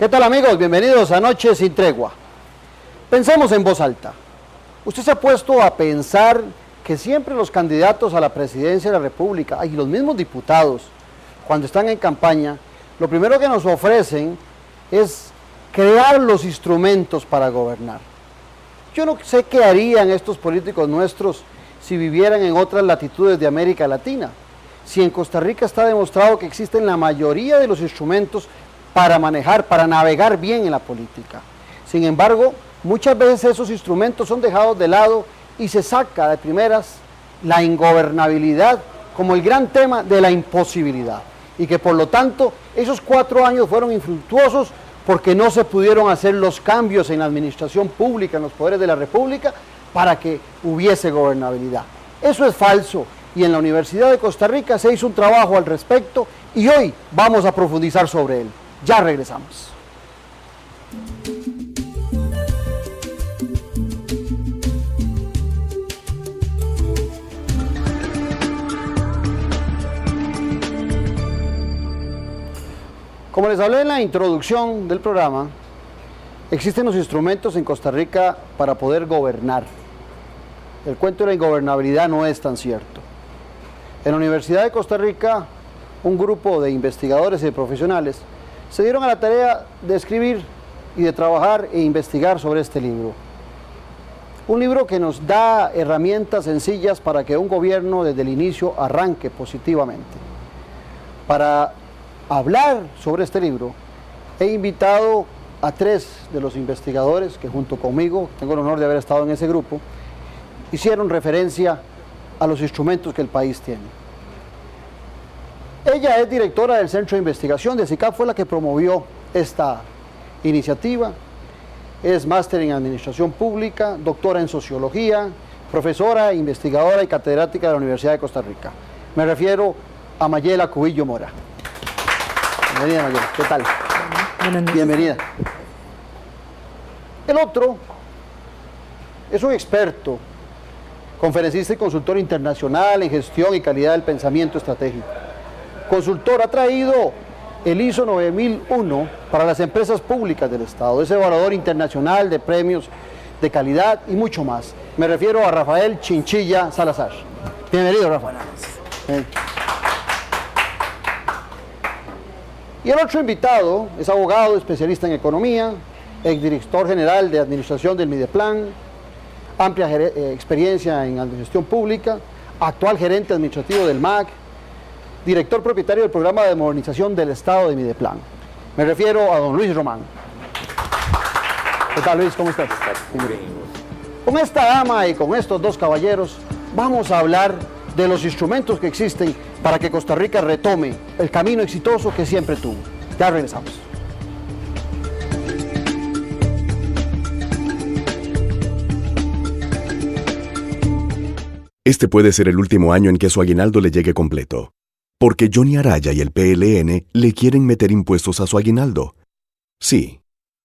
¿Qué tal, amigos? Bienvenidos a Noche sin Tregua. Pensemos en voz alta. ¿Usted se ha puesto a pensar que siempre los candidatos a la presidencia de la República y los mismos diputados, cuando están en campaña, lo primero que nos ofrecen es crear los instrumentos para gobernar? Yo no sé qué harían estos políticos nuestros si vivieran en otras latitudes de América Latina. Si en Costa Rica está demostrado que existen la mayoría de los instrumentos para manejar, para navegar bien en la política. Sin embargo, muchas veces esos instrumentos son dejados de lado y se saca de primeras la ingobernabilidad como el gran tema de la imposibilidad. Y que por lo tanto esos 4 años fueron infructuosos porque no se pudieron hacer los cambios en la administración pública, en los poderes de la República, para que hubiese gobernabilidad. Eso es falso, y en la Universidad de Costa Rica se hizo un trabajo al respecto y hoy vamos a profundizar sobre él. Ya regresamos. Como les hablé en la introducción del programa, existen los instrumentos en Costa Rica para poder gobernar. El cuento de la ingobernabilidad no es tan cierto. En la Universidad de Costa Rica, un grupo de investigadores y de profesionales se dieron a la tarea de escribir y de trabajar e investigar sobre este libro. Un libro que nos da herramientas sencillas para que un gobierno desde el inicio arranque positivamente. Para hablar sobre este libro, he invitado a 3 de los investigadores que junto conmigo, tengo el honor de haber estado en ese grupo, hicieron referencia a los instrumentos que el país tiene. Ella es directora del Centro de Investigación de SICAP, fue la que promovió esta iniciativa, es máster en Administración Pública, doctora en Sociología, profesora, investigadora y catedrática de la Universidad de Costa Rica. Me refiero a Mayela Cubillo Mora. Bienvenida, Mayela, ¿qué tal? Buenas noches. Bienvenida. El otro es un experto, conferencista y consultor internacional en gestión y calidad del pensamiento estratégico. Consultor, ha traído el ISO 9001 para las empresas públicas del Estado, es evaluador internacional de premios de calidad y mucho más. Me refiero a Rafael Chinchilla Salazar. Bienvenido, Rafael. Y el otro invitado es abogado, especialista en economía, exdirector general de administración del Mideplan, amplia experiencia en gestión pública, actual gerente administrativo del MAC, director propietario del programa de modernización del Estado de Mideplan. Me refiero a don Luis Román. ¿Qué tal, Luis? ¿Cómo estás? Con esta dama y con estos 2 caballeros vamos a hablar de los instrumentos que existen para que Costa Rica retome el camino exitoso que siempre tuvo. Ya regresamos. Este puede ser el último año en que su aguinaldo le llegue completo, porque Johnny Araya y el PLN le quieren meter impuestos a su aguinaldo. Sí,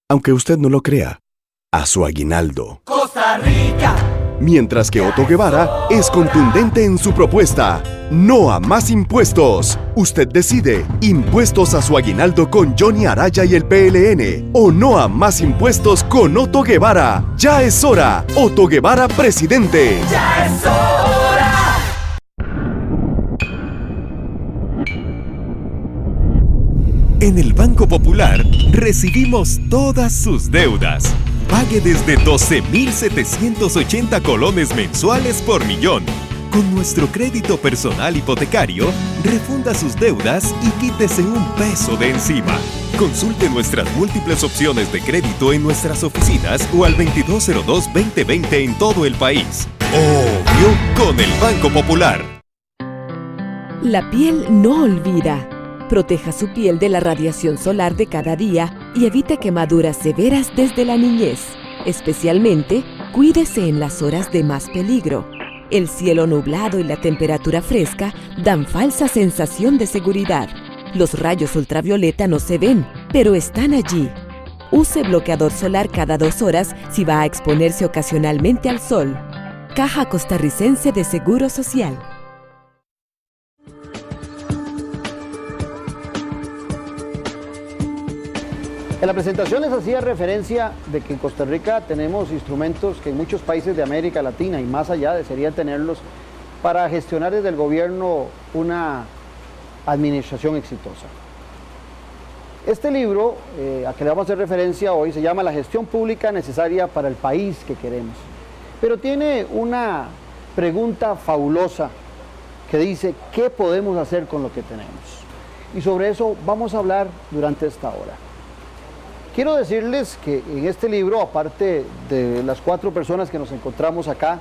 aunque usted no lo crea, a su aguinaldo. Costa Rica. Mientras que Otto Guevara es contundente en su propuesta. No a más impuestos. Usted decide, impuestos a su aguinaldo con Johnny Araya y el PLN, o no a más impuestos con Otto Guevara. Ya es hora. Otto Guevara, presidente. Ya es hora. En el Banco Popular recibimos todas sus deudas. Pague desde 12.780 colones mensuales por millón. Con nuestro crédito personal hipotecario, refunda sus deudas y quítese un peso de encima. Consulte nuestras múltiples opciones de crédito en nuestras oficinas o al 2202-2020 en todo el país. Obvio, con el Banco Popular. La piel no olvida. Proteja su piel de la radiación solar de cada día y evite quemaduras severas desde la niñez. Especialmente, cuídese en las horas de más peligro. El cielo nublado y la temperatura fresca dan falsa sensación de seguridad. Los rayos ultravioleta no se ven, pero están allí. Use bloqueador solar cada 2 horas si va a exponerse ocasionalmente al sol. Caja Costarricense de Seguro Social. En la presentación les hacía referencia de que en Costa Rica tenemos instrumentos que en muchos países de América Latina y más allá desearían tenerlos para gestionar desde el gobierno una administración exitosa. Este libro, a que le vamos a hacer referencia hoy, se llama La gestión pública necesaria para el país que queremos. Pero tiene una pregunta fabulosa que dice, ¿qué podemos hacer con lo que tenemos? Y sobre eso vamos a hablar durante esta hora. Quiero decirles que en este libro, aparte de las 4 personas que nos encontramos acá,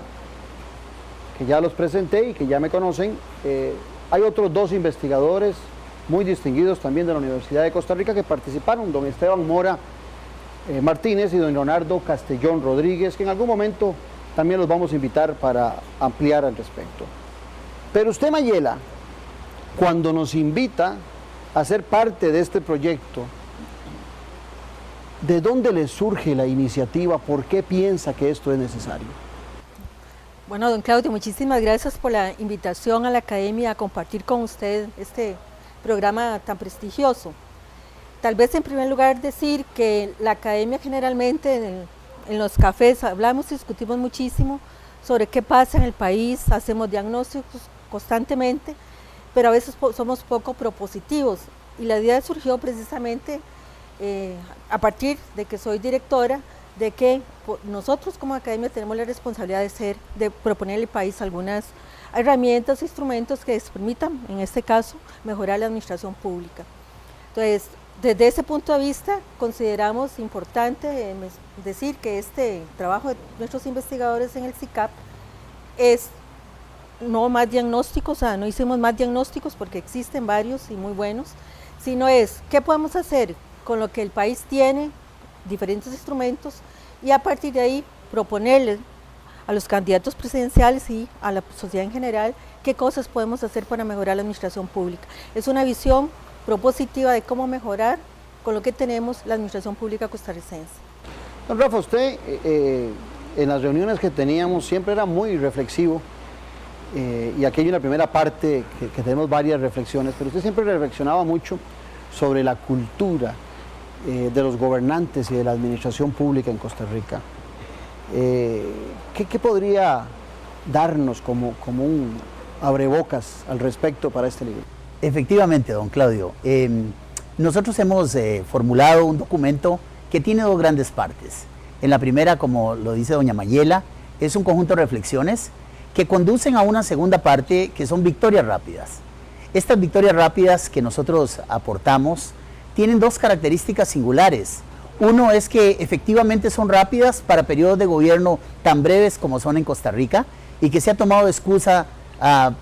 que ya los presenté y que ya me conocen, hay otros 2 investigadores muy distinguidos también de la Universidad de Costa Rica que participaron, don Esteban Mora Martínez y don Leonardo Castellón Rodríguez, que en algún momento también los vamos a invitar para ampliar al respecto. Pero usted, Mayela, cuando nos invita a ser parte de este proyecto, ¿de dónde le surge la iniciativa? ¿Por qué piensa que esto es necesario? Bueno, don Claudio, muchísimas gracias por la invitación a la Academia a compartir con usted este programa tan prestigioso. Tal vez en primer lugar decir que la Academia generalmente en los cafés hablamos y discutimos muchísimo sobre qué pasa en el país, hacemos diagnósticos constantemente, pero a veces somos poco propositivos, y la idea surgió precisamente a partir de que soy directora, de que nosotros como Academia tenemos la responsabilidad de proponer al país algunas herramientas, instrumentos que les permitan, en este caso, mejorar la administración pública. Entonces, desde ese punto de vista, consideramos importante decir que este trabajo de nuestros investigadores en el CICAP es no más diagnósticos, o sea, no hicimos más diagnósticos porque existen varios y muy buenos, sino es qué podemos hacer con lo que el país tiene, diferentes instrumentos, y a partir de ahí proponerles a los candidatos presidenciales y a la sociedad en general qué cosas podemos hacer para mejorar la administración pública. Es una visión propositiva de cómo mejorar con lo que tenemos la administración pública costarricense. Don Rafa, usted en las reuniones que teníamos siempre era muy reflexivo, y aquí hay una primera parte que tenemos varias reflexiones, pero usted siempre reflexionaba mucho sobre la cultura de los gobernantes y de la administración pública en Costa Rica. ¿Qué podría darnos como un abrebocas al respecto para este libro? Efectivamente, don Claudio. Nosotros hemos formulado un documento que tiene 2 grandes partes. En la primera, como lo dice doña Mayela, es un conjunto de reflexiones que conducen a una segunda parte que son victorias rápidas. Estas victorias rápidas que nosotros aportamos tienen 2 características singulares. Uno es que efectivamente son rápidas para periodos de gobierno tan breves como son en Costa Rica, y que se ha tomado de excusa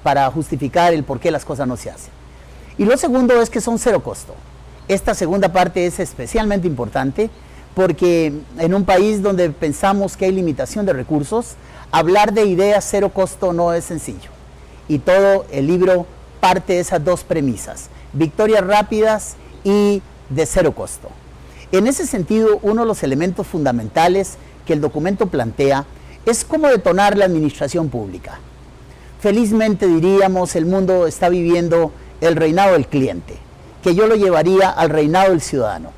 para justificar el por qué las cosas no se hacen. Y lo segundo es que son 0 costo. Esta segunda parte es especialmente importante porque en un país donde pensamos que hay limitación de recursos, hablar de ideas 0 costo no es sencillo. Y todo el libro parte de esas 2 premisas, victorias rápidas y de 0 costo. En ese sentido, uno de los elementos fundamentales que el documento plantea es cómo detonar la administración pública. Felizmente, diríamos, el mundo está viviendo el reinado del cliente, que yo lo llevaría al reinado del ciudadano.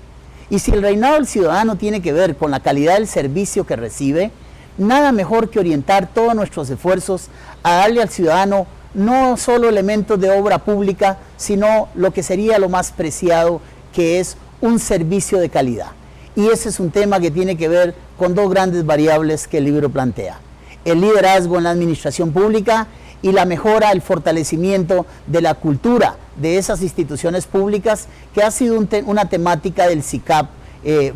Y si el reinado del ciudadano tiene que ver con la calidad del servicio que recibe, nada mejor que orientar todos nuestros esfuerzos a darle al ciudadano no solo elementos de obra pública, sino lo que sería lo más preciado, que es un servicio de calidad. Y ese es un tema que tiene que ver con 2 grandes variables que el libro plantea: el liderazgo en la administración pública y la mejora, el fortalecimiento de la cultura de esas instituciones públicas, que ha sido una temática del CICAP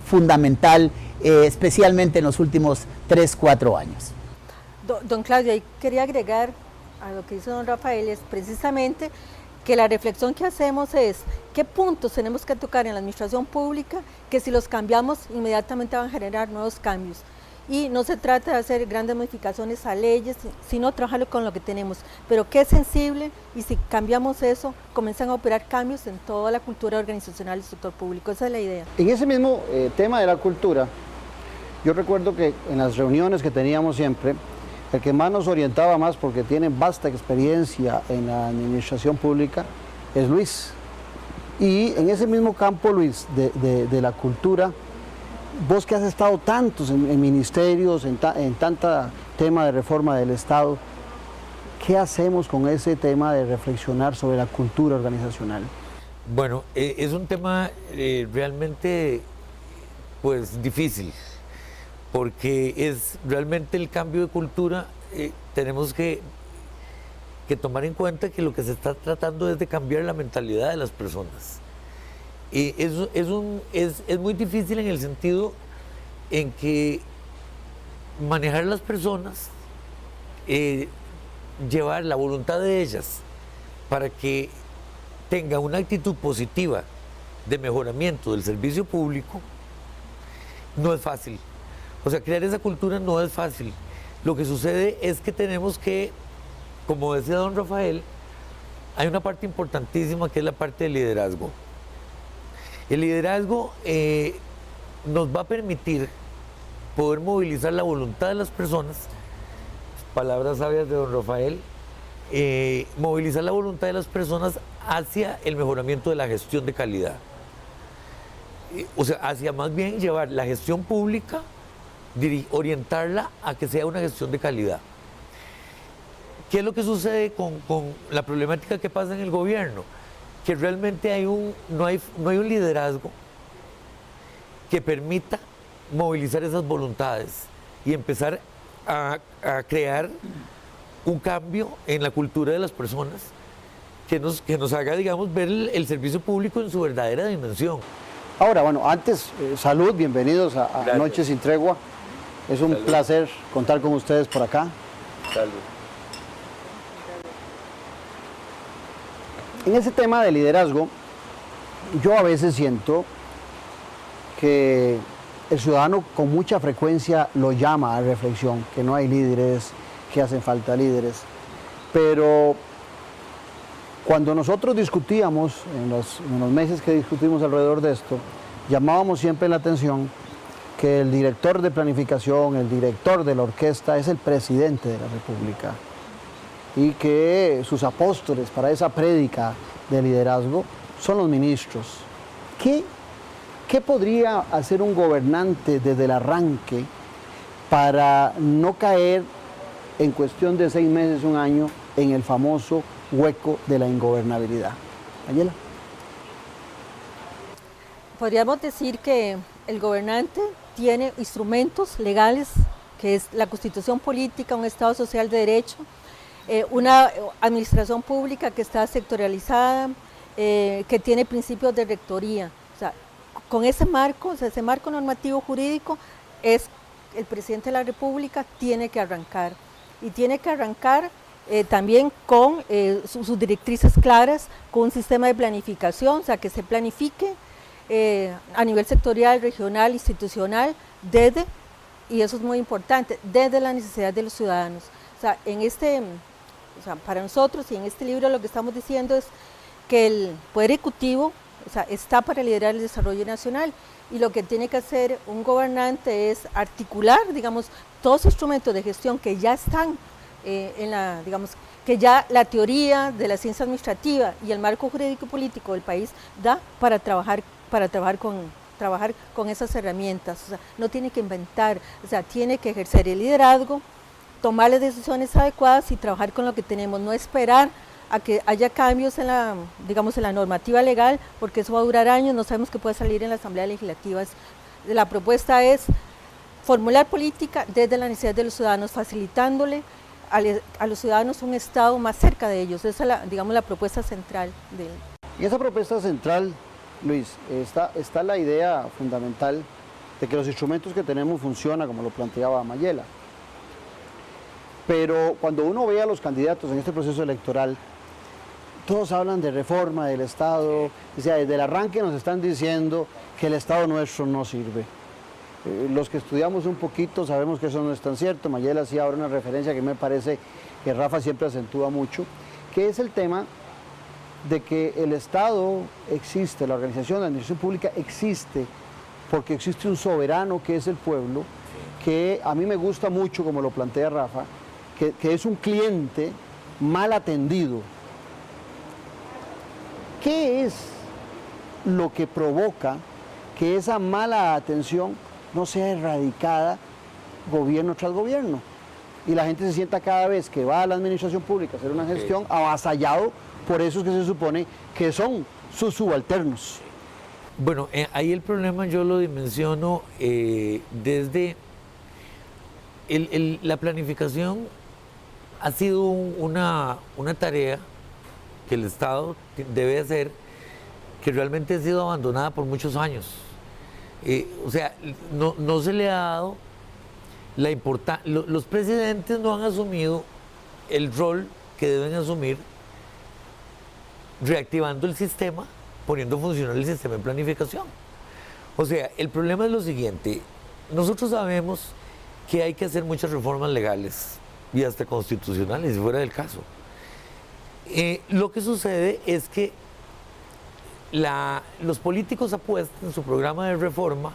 fundamental, especialmente en los últimos 3-4 años. Don Claudio, ahí quería agregar a lo que dice don Rafael, es precisamente que la reflexión que hacemos es qué puntos tenemos que tocar en la administración pública que si los cambiamos inmediatamente van a generar nuevos cambios. Y no se trata de hacer grandes modificaciones a leyes, sino trabajarlo con lo que tenemos, pero que es sensible, y si cambiamos eso, comienzan a operar cambios en toda la cultura organizacional del sector público. Esa es la idea. En ese mismo tema de la cultura, yo recuerdo que en las reuniones que teníamos siempre, el que más nos orientaba más, porque tiene vasta experiencia en la administración pública, es Luis. Y en ese mismo campo, Luis, de la cultura, vos que has estado tantos en ministerios, en tanta tema de reforma del Estado, ¿qué hacemos con ese tema de reflexionar sobre la cultura organizacional? Bueno, es un tema realmente pues difícil, porque es realmente el cambio de cultura. Tenemos que tomar en cuenta que lo que se está tratando es de cambiar la mentalidad de las personas. Es muy difícil en el sentido en que manejar las personas, llevar la voluntad de ellas para que tenga una actitud positiva de mejoramiento del servicio público, no es fácil. O sea, crear esa cultura no es fácil. Lo que sucede es que tenemos que, como decía don Rafael, hay una parte importantísima que es la parte del liderazgo. El liderazgo nos va a permitir poder movilizar la voluntad de las personas, palabras sabias de don Rafael, movilizar la voluntad de las personas hacia el mejoramiento de la gestión de calidad. O sea, hacia más bien llevar la gestión pública, orientarla a que sea una gestión de calidad. ¿Qué es lo que sucede con la problemática que pasa en el gobierno? Que realmente no hay un liderazgo que permita movilizar esas voluntades y empezar a crear un cambio en la cultura de las personas que nos haga, digamos, ver el servicio público en su verdadera dimensión. Ahora, bueno, antes, salud, bienvenidos a Noches sin Tregua. Es un placer contar con ustedes por acá. Salud. En ese tema de liderazgo, yo a veces siento que el ciudadano con mucha frecuencia lo llama a reflexión, que no hay líderes, que hacen falta líderes. Pero cuando nosotros discutíamos, en los meses que discutimos alrededor de esto, llamábamos siempre la atención que el director de planificación, el director de la orquesta es el presidente de la República y que sus apóstoles para esa prédica de liderazgo son los ministros. ¿Qué podría hacer un gobernante desde el arranque para no caer en cuestión de 6 meses, un año, en el famoso hueco de la ingobernabilidad? Mayela. Podríamos decir que el gobernante tiene instrumentos legales, que es la Constitución política, un Estado social de derecho, una administración pública que está sectorializada, que tiene principios de rectoría. O sea, con ese marco, ese marco normativo jurídico, es el presidente de la República tiene que arrancar. Y tiene que arrancar también con sus directrices claras, con un sistema de planificación, o sea, que se planifique a nivel sectorial, regional, institucional, y eso es muy importante, desde la necesidad de los ciudadanos. O sea, para nosotros y en este libro lo que estamos diciendo es que el Poder Ejecutivo, o sea, está para liderar el desarrollo nacional, y lo que tiene que hacer un gobernante es articular, digamos, todos los instrumentos de gestión que ya están que ya la teoría de la ciencia administrativa y el marco jurídico político del país da para trabajar con esas herramientas. O sea, no tiene que inventar, o sea, tiene que ejercer el liderazgo, tomar las decisiones adecuadas y trabajar con lo que tenemos, no esperar a que haya cambios en la normativa legal, porque eso va a durar años, no sabemos qué puede salir en la Asamblea Legislativa. La propuesta es formular política desde la necesidad de los ciudadanos, facilitándole a los ciudadanos un Estado más cerca de ellos. Esa es la propuesta central de él. Y esa propuesta central, Luis, está la idea fundamental de que los instrumentos que tenemos funcionan, como lo planteaba Mayela. Pero cuando uno ve a los candidatos en este proceso electoral, todos hablan de reforma del Estado, o sea, desde el arranque nos están diciendo que el Estado nuestro no sirve. Los que estudiamos un poquito sabemos que eso no es tan cierto. Mayela hacía ahora una referencia que me parece que Rafa siempre acentúa mucho, que es el tema de que el Estado existe, la organización, la administración pública existe, porque existe un soberano que es el pueblo, que a mí me gusta mucho, como lo plantea Rafa, que es un cliente mal atendido. ¿Qué es lo que provoca que esa mala atención no sea erradicada gobierno tras gobierno. Y la gente se sienta cada vez que va a la administración pública a hacer una gestión avasallado por esos que se supone que son sus subalternos. Bueno, ahí el problema yo lo dimensiono desde la planificación ha sido una tarea que el Estado debe hacer, que realmente ha sido abandonada por muchos años. O sea, no se le ha dado la importancia, los presidentes no han asumido el rol que deben asumir reactivando el sistema, poniendo a funcionar el sistema de planificación. O sea, el problema es lo siguiente, nosotros sabemos que hay que hacer muchas reformas legales y hasta constitucionales, si fuera del caso. Lo que sucede es que los políticos apuestan en su programa de reforma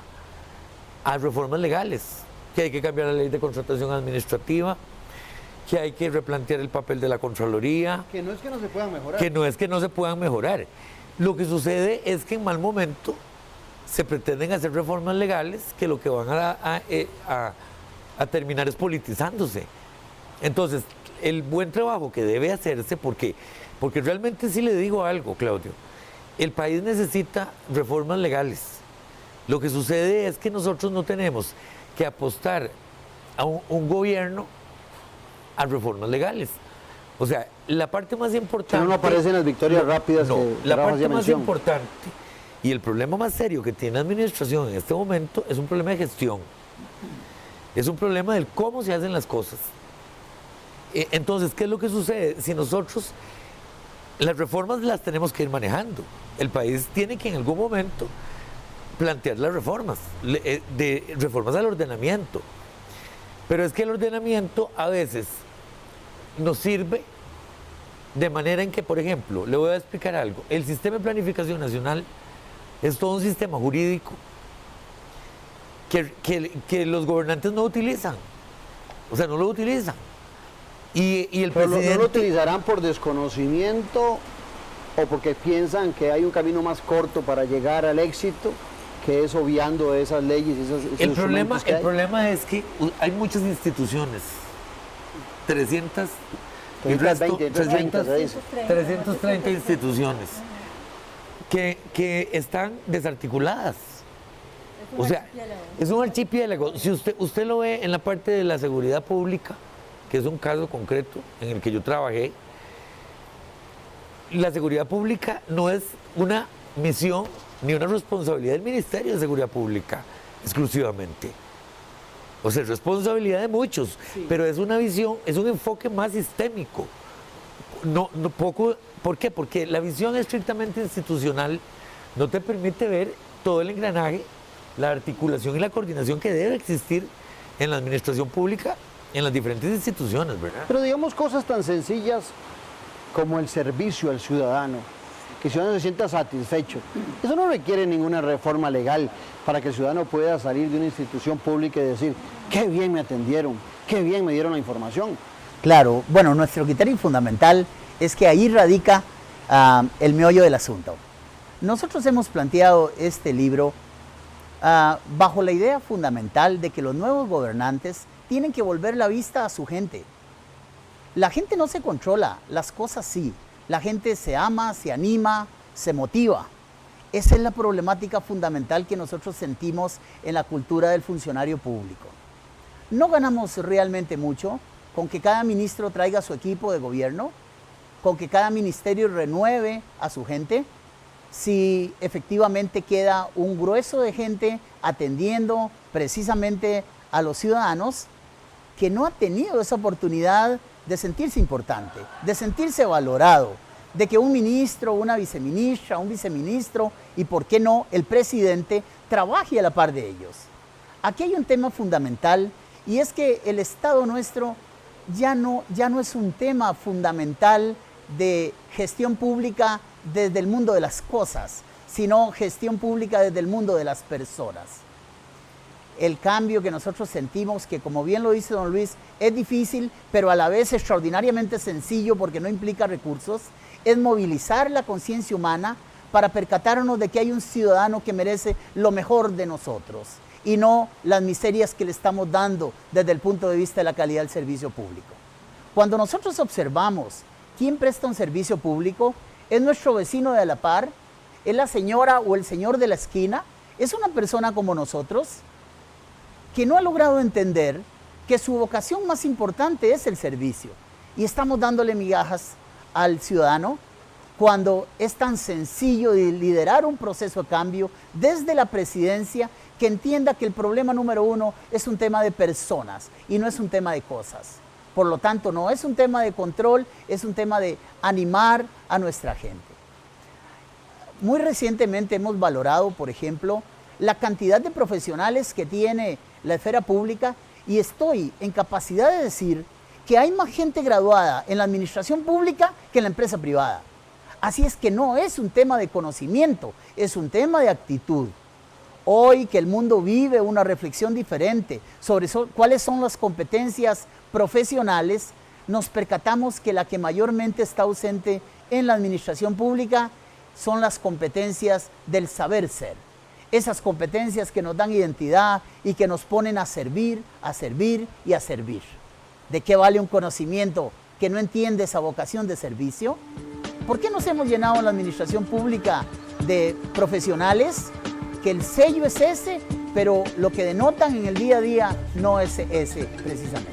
a reformas legales, que hay que cambiar la ley de contratación administrativa, que hay que replantear el papel de la Contraloría. Que no es que no se puedan mejorar. Que no es que no se puedan mejorar. Lo que sucede es que en mal momento se pretenden hacer reformas legales que lo que van a terminar es politizándose. Entonces, el buen trabajo que debe hacerse, porque realmente sí le digo algo, Claudio, el país necesita reformas legales. Lo que sucede es que nosotros no tenemos que apostar a un gobierno a reformas legales. O sea, la parte más importante... Que no aparecen las victorias rápidas. No, que la Rafa parte hacía más mención. importante y el problema más serio que tiene la administración en este momento es un problema de gestión. Es un problema del cómo se hacen las cosas. Entonces, ¿qué es lo que sucede? Si nosotros las reformas las tenemos que ir manejando, el país tiene que en algún momento plantear las reformas, reformas al ordenamiento. Pero es que el ordenamiento a veces nos sirve de manera en que, por ejemplo, le voy a explicar algo, el sistema de planificación nacional es todo un sistema jurídico que los gobernantes no utilizan, o sea, no lo utilizan. Y el Pero presidente... ¿no lo utilizarán por desconocimiento o porque piensan que hay un camino más corto para llegar al éxito, que es obviando esas leyes? El problema es que hay muchas instituciones, 330 instituciones que están desarticuladas. O sea, es un archipiélago. Si usted lo ve en la parte de la seguridad pública, que es un caso concreto en el que yo trabajé, la seguridad pública no es una misión ni una responsabilidad del Ministerio de Seguridad Pública exclusivamente. O sea, es responsabilidad de muchos, sí, pero es una visión, es un enfoque más sistémico. ¿Por qué? Porque la visión estrictamente institucional no te permite ver todo el engranaje, la articulación y la coordinación que debe existir en la administración pública, en las diferentes instituciones, ¿verdad? Pero digamos cosas tan sencillas como el servicio al ciudadano, que el ciudadano se sienta satisfecho. Eso no requiere ninguna reforma legal para que el ciudadano pueda salir de una institución pública y decir, qué bien me atendieron, qué bien me dieron la información. Claro, bueno, nuestro criterio fundamental es que ahí radica el meollo del asunto. Nosotros hemos planteado este libro bajo la idea fundamental de que los nuevos gobernantes tienen que volver la vista a su gente. La gente no se controla, las cosas sí. La gente se ama, se anima, se motiva. Esa es la problemática fundamental que nosotros sentimos en la cultura del funcionario público. No ganamos realmente mucho con que cada ministro traiga su equipo de gobierno, con que cada ministerio renueve a su gente, si efectivamente queda un grueso de gente atendiendo precisamente a los ciudadanos que no ha tenido esa oportunidad de sentirse importante, de sentirse valorado, de que un ministro, una viceministra, un viceministro y, por qué no, el presidente trabaje a la par de ellos. Aquí hay un tema fundamental y es que el Estado nuestro ya no es un tema fundamental de gestión pública desde el mundo de las cosas, sino gestión pública desde el mundo de las personas. El cambio que nosotros sentimos, que como bien lo dice don Luis, es difícil, pero a la vez extraordinariamente sencillo porque no implica recursos, es movilizar la conciencia humana para percatarnos de que hay un ciudadano que merece lo mejor de nosotros y no las miserias que le estamos dando desde el punto de vista de la calidad del servicio público. Cuando nosotros observamos quién presta un servicio público, es nuestro vecino de a la par, es la señora o el señor de la esquina, es una persona como nosotros que no ha logrado entender que su vocación más importante es el servicio. Y estamos dándole migajas al ciudadano cuando es tan sencillo de liderar un proceso de cambio desde la presidencia, que entienda que el problema número uno es un tema de personas y no es un tema de cosas. Por lo tanto, no es un tema de control, es un tema de animar a nuestra gente. Muy recientemente hemos valorado, por ejemplo, la cantidad de profesionales que tiene la esfera pública y estoy en capacidad de decir que hay más gente graduada en la administración pública que en la empresa privada. Así es que no es un tema de conocimiento, es un tema de actitud. Hoy que el mundo vive una reflexión diferente sobre cuáles son las competencias profesionales, nos percatamos que la que mayormente está ausente en la administración pública son las competencias del saber ser. Esas competencias que nos dan identidad y que nos ponen a servir y a servir. ¿De qué vale un conocimiento que no entiende esa vocación de servicio? ¿Por qué nos hemos llenado en la administración pública de profesionales que el sello es ese, pero lo que denotan en el día a día no es ese precisamente?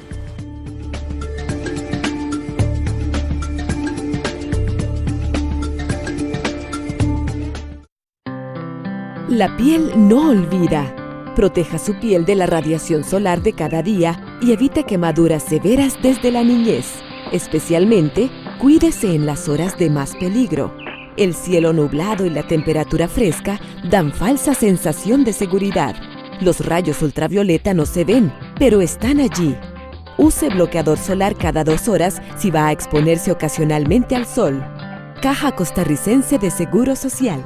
La piel no olvida. Proteja su piel de la radiación solar de cada día y evite quemaduras severas desde la niñez. Especialmente, cuídese en las horas de más peligro. El cielo nublado y la temperatura fresca dan falsa sensación de seguridad. Los rayos ultravioleta no se ven, pero están allí. Use bloqueador solar cada 2 horas si va a exponerse ocasionalmente al sol. Caja Costarricense de Seguro Social.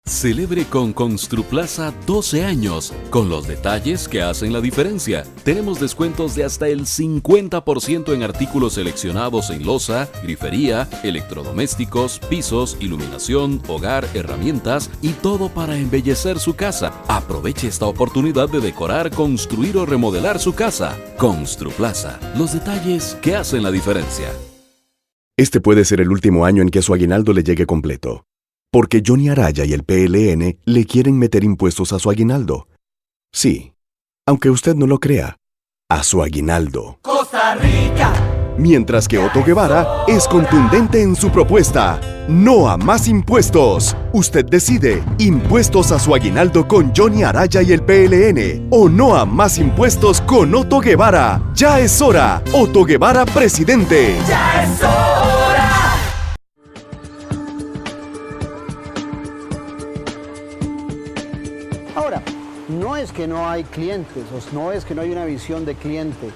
Celebre con Construplaza 12 años, con los detalles que hacen la diferencia. Tenemos descuentos de hasta el 50% en artículos seleccionados en loza, grifería, electrodomésticos, pisos, iluminación, hogar, herramientas y todo para embellecer su casa. Aproveche esta oportunidad de decorar, construir o remodelar su casa. Construplaza, los detalles que hacen la diferencia. Este puede ser el último año en que su aguinaldo le llegue completo. Porque Johnny Araya y el PLN le quieren meter impuestos a su aguinaldo. Sí, aunque usted no lo crea, a su aguinaldo. Costa Rica. Mientras que Otto Guevara es contundente en su propuesta. No a más impuestos. Usted decide, impuestos a su aguinaldo con Johnny Araya y el PLN. O no a más impuestos con Otto Guevara. Ya es hora. Otto Guevara, presidente. Ya es hora. Ahora, no es que no hay clientes, no es que no hay una visión de cliente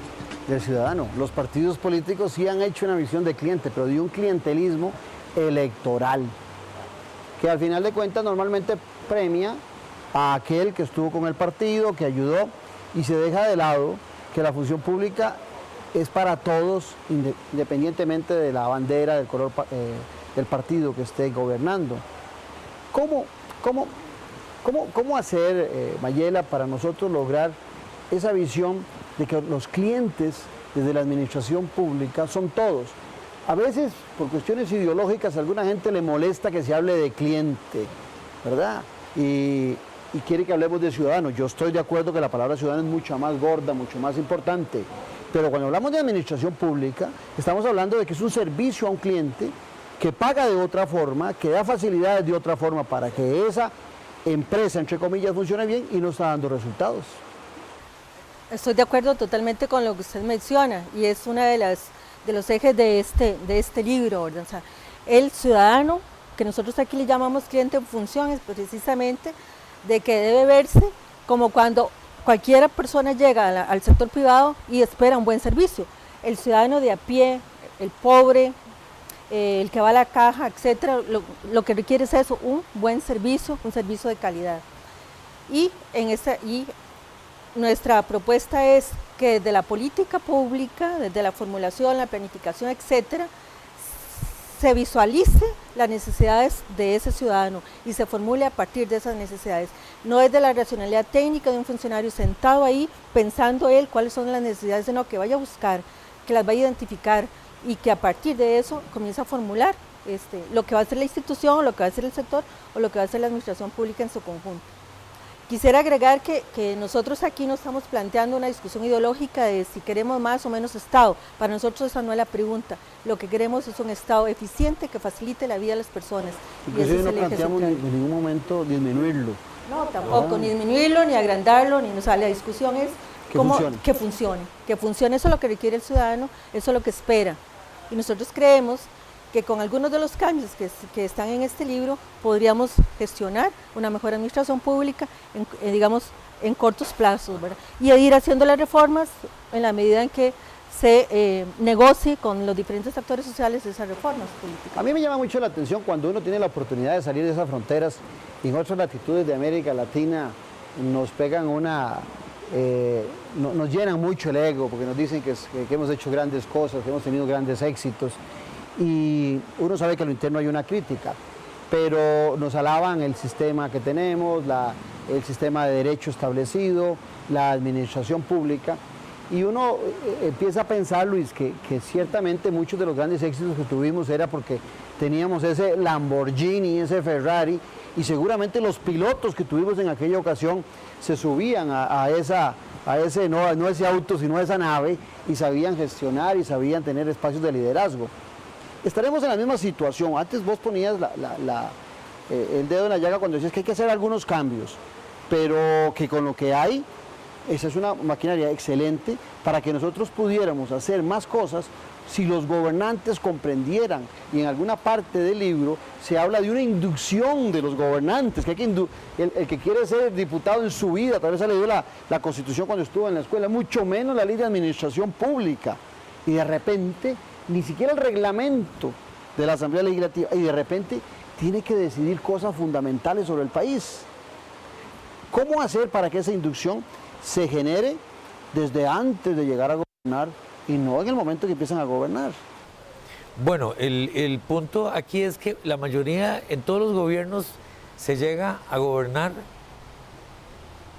del ciudadano. Los partidos políticos sí han hecho una visión de cliente, pero de un clientelismo electoral, que al final de cuentas normalmente premia a aquel que estuvo con el partido, que ayudó, y se deja de lado que la función pública es para todos, independientemente de la bandera, del color del partido que esté gobernando. ¿Cómo hacer, Mayela, para nosotros lograr esa visión de que los clientes desde la administración pública son todos? A veces, por cuestiones ideológicas, a alguna gente le molesta que se hable de cliente, ¿verdad? Y quiere que hablemos de ciudadano. Yo estoy de acuerdo que la palabra ciudadano es mucho más gorda, mucho más importante. Pero cuando hablamos de administración pública, estamos hablando de que es un servicio a un cliente que paga de otra forma, que da facilidades de otra forma para que esa empresa, entre comillas, funcione bien y no está dando resultados. Estoy de acuerdo totalmente con lo que usted menciona y es uno de los ejes de este libro, ¿verdad? O sea, el ciudadano, que nosotros aquí le llamamos cliente en función, es precisamente de que debe verse como cuando cualquier persona llega al sector privado y espera un buen servicio. El ciudadano de a pie, el pobre, el que va a la caja, etcétera, lo que requiere es eso, un buen servicio, un servicio de calidad. Y nuestra propuesta es que desde la política pública, desde la formulación, la planificación, etcétera, se visualice las necesidades de ese ciudadano y se formule a partir de esas necesidades. No es de la racionalidad técnica de un funcionario sentado ahí pensando él cuáles son las necesidades, sino que vaya a buscar, que las vaya a identificar y que a partir de eso comience a formular lo que va a hacer la institución, o lo que va a hacer el sector, o lo que va a hacer la administración pública en su conjunto. Quisiera agregar que nosotros aquí no estamos planteando una discusión ideológica de si queremos más o menos Estado. Para nosotros esa no es la pregunta. Lo que queremos es un Estado eficiente que facilite la vida de las personas. Inclusive no planteamos en ningún momento disminuirlo. No, tampoco, ni disminuirlo, ni agrandarlo, ni, o sea, la discusión es que funcione. Eso es lo que requiere el ciudadano, eso es lo que espera. Y nosotros creemos que con algunos de los cambios que están en este libro podríamos gestionar una mejor administración pública, digamos, en cortos plazos, ¿verdad? Y ir haciendo las reformas en la medida en que se negocie con los diferentes actores sociales esas reformas políticas. A mí me llama mucho la atención cuando uno tiene la oportunidad de salir de esas fronteras y en otras latitudes de América Latina nos pegan nos llenan mucho el ego porque nos dicen que hemos hecho grandes cosas, que hemos tenido grandes éxitos. Y uno sabe que a lo interno hay una crítica, pero nos alaban el sistema que tenemos, el sistema de derecho establecido, la administración pública, y uno empieza a pensar, Luis, que ciertamente muchos de los grandes éxitos que tuvimos era porque teníamos ese Lamborghini, ese Ferrari, y seguramente los pilotos que tuvimos en aquella ocasión se subían a ese no ese auto, sino a esa nave, y sabían gestionar y sabían tener espacios de liderazgo. Estaremos en la misma situación. Antes vos ponías el dedo en la llaga cuando decías que hay que hacer algunos cambios, pero que con lo que hay, esa es una maquinaria excelente para que nosotros pudiéramos hacer más cosas si los gobernantes comprendieran. Y en alguna parte del libro se habla de una inducción de los gobernantes, que el que quiere ser diputado en su vida, tal vez ha leído la Constitución cuando estuvo en la escuela, mucho menos la ley de administración pública, y de repente ni siquiera el reglamento de la Asamblea Legislativa, y de repente tiene que decidir cosas fundamentales sobre el país. ¿Cómo hacer para que esa inducción se genere desde antes de llegar a gobernar y no en el momento que empiezan a gobernar? Bueno, el punto aquí es que la mayoría, en todos los gobiernos, se llega a gobernar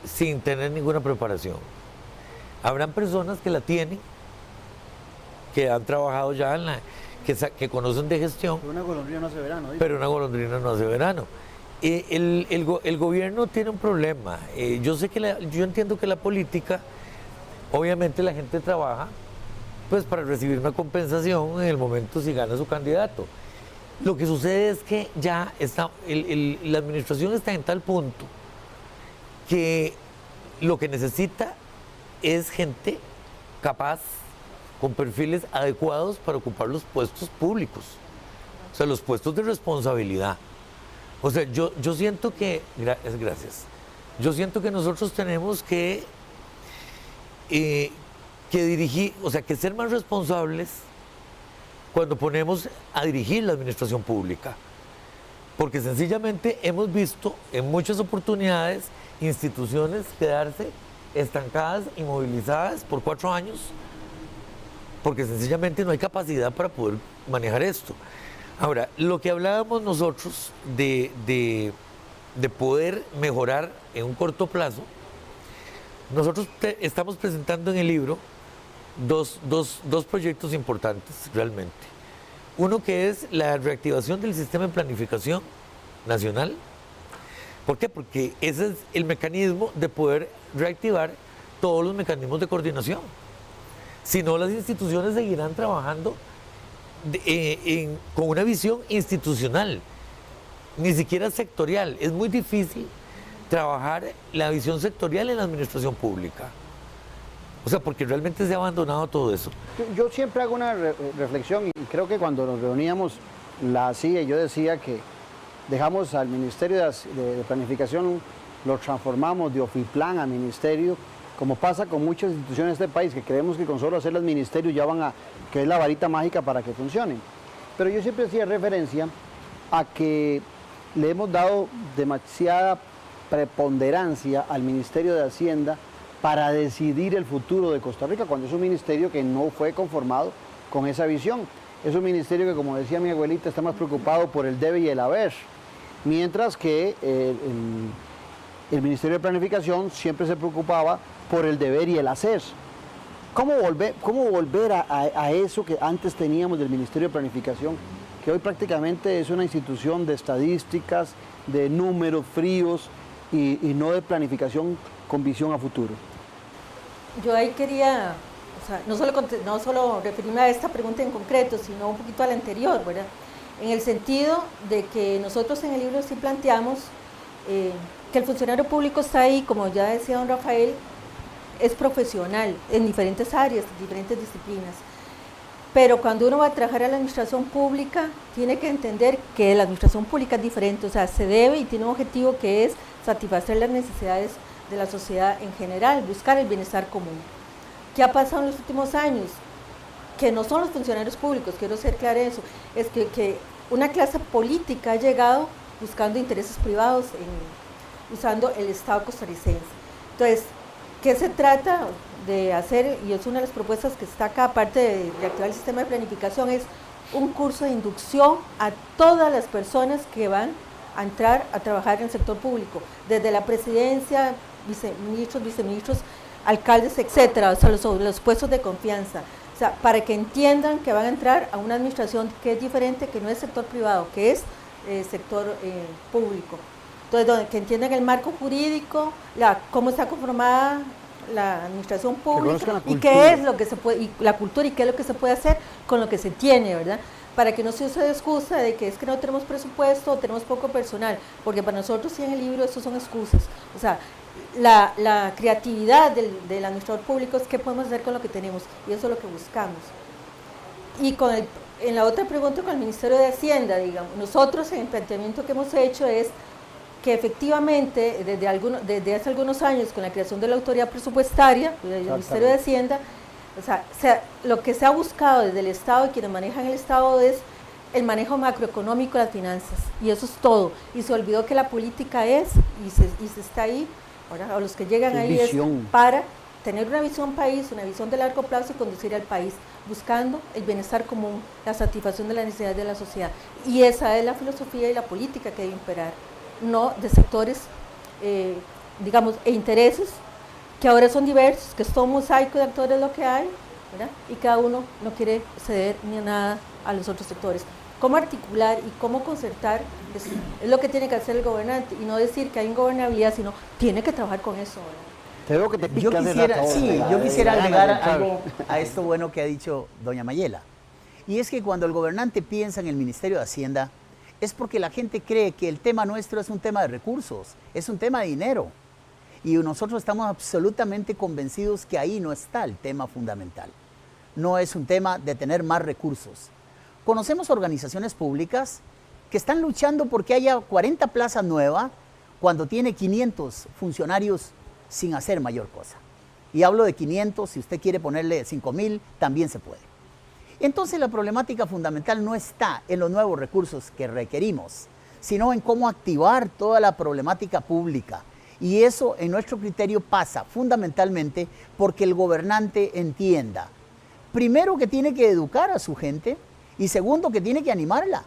sin tener ninguna preparación. Habrán personas que la tienen, que han trabajado ya que conocen de gestión. Pero una golondrina no hace verano. Pero una golondrina no hace verano. El gobierno tiene un problema. Yo entiendo que la política, obviamente la gente trabaja pues para recibir una compensación en el momento si gana su candidato. Lo que sucede es que ya la administración está en tal punto que lo que necesita es gente capaz, con perfiles adecuados para ocupar los puestos públicos, o sea, los puestos de responsabilidad. O sea, yo siento que, gracias, yo siento que nosotros tenemos que dirigir, o sea, que ser más responsables cuando ponemos a dirigir la administración pública, porque sencillamente hemos visto en muchas oportunidades instituciones quedarse estancadas, inmovilizadas por 4 años, porque sencillamente no hay capacidad para poder manejar esto. Ahora, lo que hablábamos nosotros de poder mejorar en un corto plazo, nosotros estamos presentando en el libro dos proyectos importantes realmente. Uno que es la reactivación del sistema de planificación nacional. ¿Por qué? Porque ese es el mecanismo de poder reactivar todos los mecanismos de coordinación. Si no, las instituciones seguirán trabajando con una visión institucional, ni siquiera sectorial. Es muy difícil trabajar la visión sectorial en la administración pública. O sea, porque realmente se ha abandonado todo eso. Yo siempre hago una reflexión, y creo que cuando nos reuníamos la hacía, yo decía que dejamos al Ministerio de Planificación, lo transformamos de Ofiplan a Ministerio, como pasa con muchas instituciones de este país, que creemos que con solo hacerlas ministerios ya que es la varita mágica para que funcionen. Pero yo siempre hacía referencia a que le hemos dado demasiada preponderancia al Ministerio de Hacienda para decidir el futuro de Costa Rica, cuando es un ministerio que no fue conformado con esa visión. es un ministerio que, como decía mi abuelita, está más preocupado por el debe y el haber, mientras que el Ministerio de Planificación siempre se preocupaba por el deber y el hacer. ¿Cómo volver a eso que antes teníamos del Ministerio de Planificación, que hoy prácticamente es una institución de estadísticas, de números fríos y no de planificación con visión a futuro? Yo ahí quería, o sea, no solo referirme a esta pregunta en concreto, sino un poquito a la anterior, ¿verdad? En el sentido de que nosotros en el libro sí planteamos que el funcionario público está ahí, como ya decía don Rafael, es profesional en diferentes áreas, en diferentes disciplinas. Pero cuando uno va a trabajar a la administración pública, tiene que entender que la administración pública es diferente, o sea, se debe y tiene un objetivo que es satisfacer las necesidades de la sociedad en general, buscar el bienestar común. ¿Qué ha pasado en los últimos años? Que no son los funcionarios públicos, quiero ser clara en eso, es que una clase política ha llegado buscando intereses privados, usando el Estado costarricense. Entonces, ¿qué se trata de hacer? Y es una de las propuestas que está acá, aparte de reactivar el sistema de planificación, es un curso de inducción a todas las personas que van a entrar a trabajar en el sector público, desde la presidencia, viceministros, alcaldes, etcétera, o sea, los puestos de confianza. O sea, para que entiendan que van a entrar a una administración que es diferente, que no es sector privado, que es sector público. Entonces, que entiendan el marco jurídico, cómo está conformada la administración pública y qué es lo que se puede, y la cultura y qué es lo que se puede hacer con lo que se tiene, ¿verdad? Para que no se use de excusa de que es que no tenemos presupuesto o tenemos poco personal, porque para nosotros sí en el libro eso son excusas. O sea, la creatividad del administrador público es qué podemos hacer con lo que tenemos, y eso es lo que buscamos. Y en la otra pregunta con el Ministerio de Hacienda, digamos, nosotros en el planteamiento que hemos hecho es que efectivamente desde hace algunos años con la creación de la autoridad presupuestaria del Ministerio de Hacienda, o sea, lo que se ha buscado desde el Estado y quienes manejan el Estado es el manejo macroeconómico de las finanzas, y eso es todo, y se olvidó que la política es, y se está ahí, ahora, o los que llegan ahí visión. Es para tener una visión país, una visión de largo plazo y conducir al país, buscando el bienestar común, la satisfacción de las necesidades de la sociedad, y esa es la filosofía y la política que debe imperar, no de sectores, digamos, e intereses que ahora son diversos, que es todo un mosaico de actores lo que hay, ¿verdad? Y cada uno no quiere ceder ni nada a los otros sectores. Cómo articular y cómo concertar es lo que tiene que hacer el gobernante, y no decir que hay ingobernabilidad, sino tiene que trabajar con eso, ¿verdad? Te veo que te picas. yo quisiera agregar algo a esto bueno que ha dicho doña Mayela, y es que cuando el gobernante piensa en el Ministerio de Hacienda, es porque la gente cree que el tema nuestro es un tema de recursos, es un tema de dinero. Y nosotros estamos absolutamente convencidos que ahí no está el tema fundamental. No es un tema de tener más recursos. Conocemos organizaciones públicas que están luchando porque haya 40 plazas nuevas cuando tiene 500 funcionarios sin hacer mayor cosa. Y hablo de 500, si usted quiere ponerle 5,000, también se puede. Entonces la problemática fundamental no está en los nuevos recursos que requerimos, sino en cómo activar toda la problemática pública. Y eso en nuestro criterio pasa fundamentalmente porque el gobernante entienda, primero, que tiene que educar a su gente, y segundo, que tiene que animarla.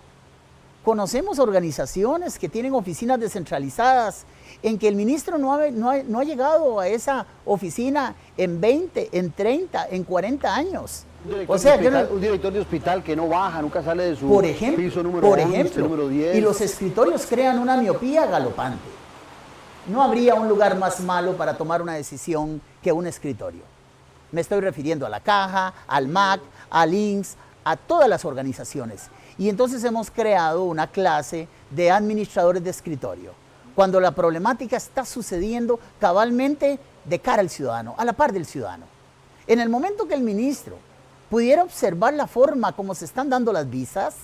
Conocemos organizaciones que tienen oficinas descentralizadas en que el ministro no ha llegado a esa oficina en 20, en 30, en 40 años. Un director de hospital que no baja, nunca sale de su piso número 11, número 10. Y los escritorios crean una miopía galopante. No habría un lugar más malo para tomar una decisión que un escritorio. Me estoy refiriendo a la Caja, al MAC, al INSS, a todas las organizaciones. Y entonces hemos creado una clase de administradores de escritorio, cuando la problemática está sucediendo cabalmente de cara al ciudadano, a la par del ciudadano. En el momento que el ministro pudiera observar la forma como se están dando las visas,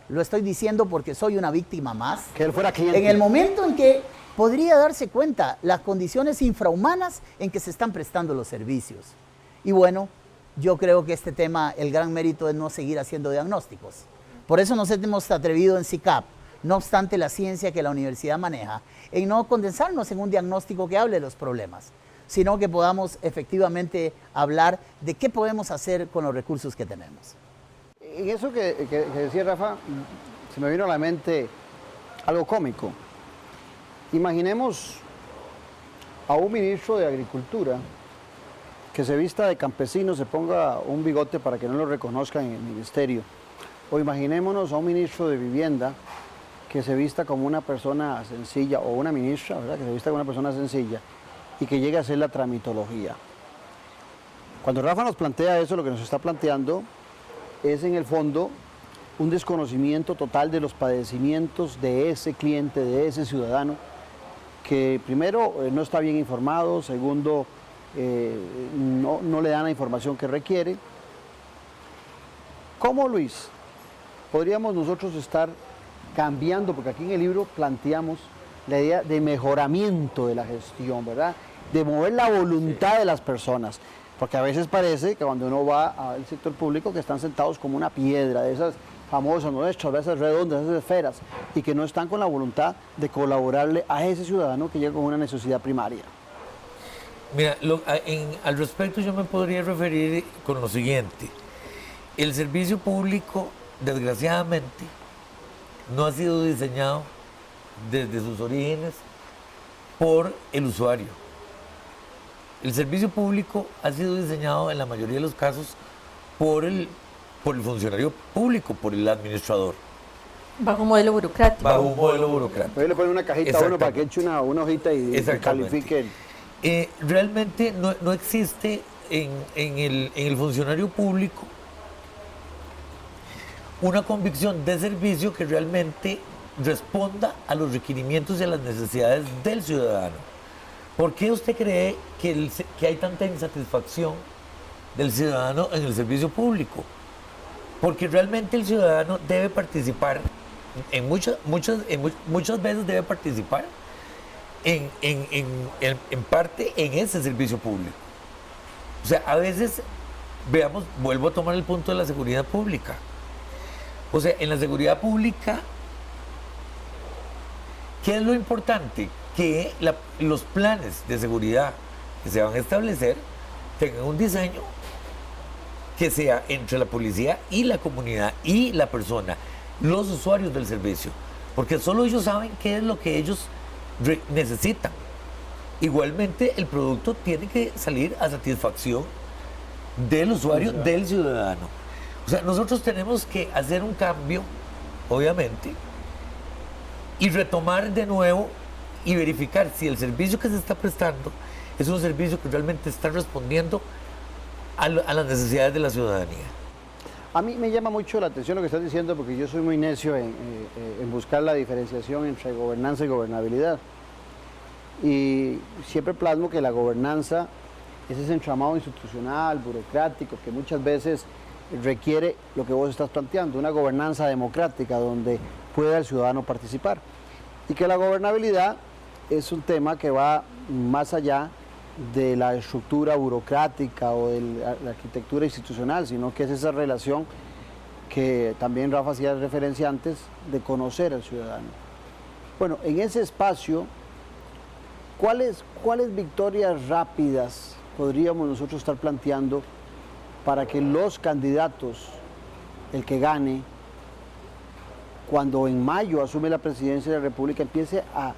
lo estoy diciendo porque soy una víctima más, que él fuera cliente. En el momento en que podría darse cuenta las condiciones infrahumanas en que se están prestando los servicios. Y bueno, yo creo que este tema, el gran mérito es no seguir haciendo diagnósticos. Por eso nos hemos atrevido en SICAP, no obstante la ciencia que la universidad maneja, en no condensarnos en un diagnóstico que hable de los problemas, sino que podamos efectivamente hablar de qué podemos hacer con los recursos que tenemos. en eso que decía Rafa, se me vino a la mente algo cómico. Imaginemos a un ministro de Agricultura que se vista de campesino, se ponga un bigote para que no lo reconozcan en el ministerio. O imaginémonos a un ministro de Vivienda que se vista como una persona sencilla, o una ministra, ¿verdad?, que se vista como una persona sencilla y que llegue a hacer la tramitología. Cuando Rafa nos plantea eso, lo que nos está planteando es en el fondo un desconocimiento total de los padecimientos de ese cliente, de ese ciudadano, que primero no está bien informado, segundo no le dan la información que requiere. ¿Cómo, Luis, podríamos nosotros estar cambiando? Porque aquí en el libro planteamos la idea de mejoramiento de la gestión, ¿verdad? De mover la voluntad de las personas. Porque a veces parece que cuando uno va al sector público que están sentados como una piedra, de esas famosas, ¿no?, esas redondas, esas esferas, y que no están con la voluntad de colaborarle a ese ciudadano que llega con una necesidad primaria. Mira, al respecto yo me podría referir con lo siguiente. El servicio público, desgraciadamente, no ha sido diseñado desde sus orígenes por el usuario. El servicio público ha sido diseñado en la mayoría de los casos por el funcionario público, por el administrador. Bajo un modelo burocrático. Bajo un modelo burocrático. Hoy le ponen una cajita a uno para que eche una hojita y califique. Realmente no existe en el funcionario público una convicción de servicio que realmente responda a los requerimientos y a las necesidades del ciudadano. ¿Por qué usted cree que hay tanta insatisfacción del ciudadano en el servicio público? Porque realmente el ciudadano debe participar, muchas veces debe participar en parte en ese servicio público. O sea, a veces, vuelvo a tomar el punto de la seguridad pública. O sea, en la seguridad pública, ¿qué es lo importante? Que los planes de seguridad que se van a establecer tengan un diseño que sea entre la policía y la comunidad y la persona, los usuarios del servicio, porque solo ellos saben qué es lo que ellos necesitan. Igualmente, el producto tiene que salir a satisfacción del usuario, del ciudadano. O sea, nosotros tenemos que hacer un cambio, obviamente, y retomar de nuevo y verificar si el servicio que se está prestando es un servicio que realmente está respondiendo a las necesidades de la ciudadanía. A mí me llama mucho la atención lo que estás diciendo, porque yo soy muy necio en buscar la diferenciación entre gobernanza y gobernabilidad. Y siempre plasmo que la gobernanza es ese entramado institucional, burocrático, que muchas veces requiere lo que vos estás planteando, una gobernanza democrática donde pueda el ciudadano participar. Y que la gobernabilidad es un tema que va más allá de la estructura burocrática o de la arquitectura institucional, sino que es esa relación que también Rafa hacía referencia antes, de conocer al ciudadano. Bueno, en ese espacio, ¿cuáles victorias rápidas podríamos nosotros estar planteando para que los candidatos, el que gane, cuando en mayo asume la presidencia de la República, empiece a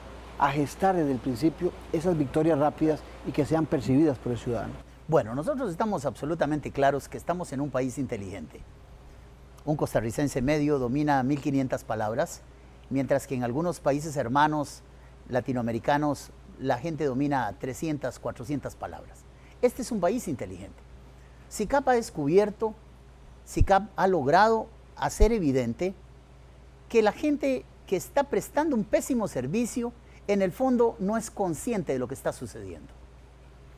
gestar desde el principio esas victorias rápidas y que sean percibidas por el ciudadano? Bueno, nosotros estamos absolutamente claros que estamos en un país inteligente. Un costarricense medio domina 1.500 palabras, mientras que en algunos países hermanos latinoamericanos la gente domina 300, 400 palabras. Este es un país inteligente. SICAP ha descubierto, SICAP ha logrado hacer evidente que la gente que está prestando un pésimo servicio en el fondo no es consciente de lo que está sucediendo.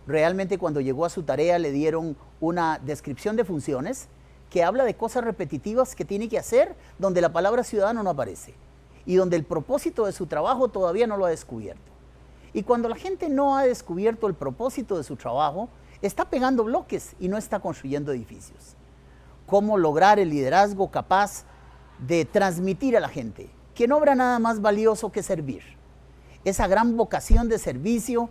Realmente cuando llegó a su tarea le dieron una descripción de funciones que habla de cosas repetitivas que tiene que hacer, donde la palabra ciudadano no aparece y donde el propósito de su trabajo todavía no lo ha descubierto. Y cuando la gente no ha descubierto el propósito de su trabajo, está pegando bloques y no está construyendo edificios. ¿Cómo lograr el liderazgo capaz de transmitir a la gente que no habrá nada más valioso que servir? Esa gran vocación de servicio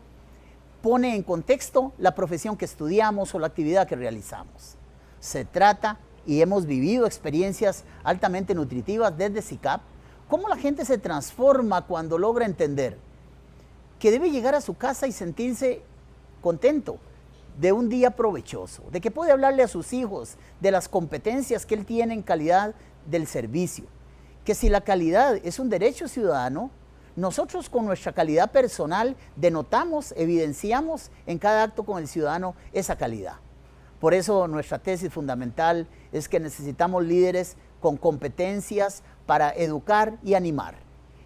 pone en contexto la profesión que estudiamos o la actividad que realizamos. Se trata y hemos vivido experiencias altamente nutritivas desde SICAP, cómo la gente se transforma cuando logra entender que debe llegar a su casa y sentirse contento de un día provechoso, de que puede hablarle a sus hijos de las competencias que él tiene en calidad del servicio, que si la calidad es un derecho ciudadano, nosotros con nuestra calidad personal denotamos, evidenciamos en cada acto con el ciudadano esa calidad. Por eso nuestra tesis fundamental es que necesitamos líderes con competencias para educar y animar.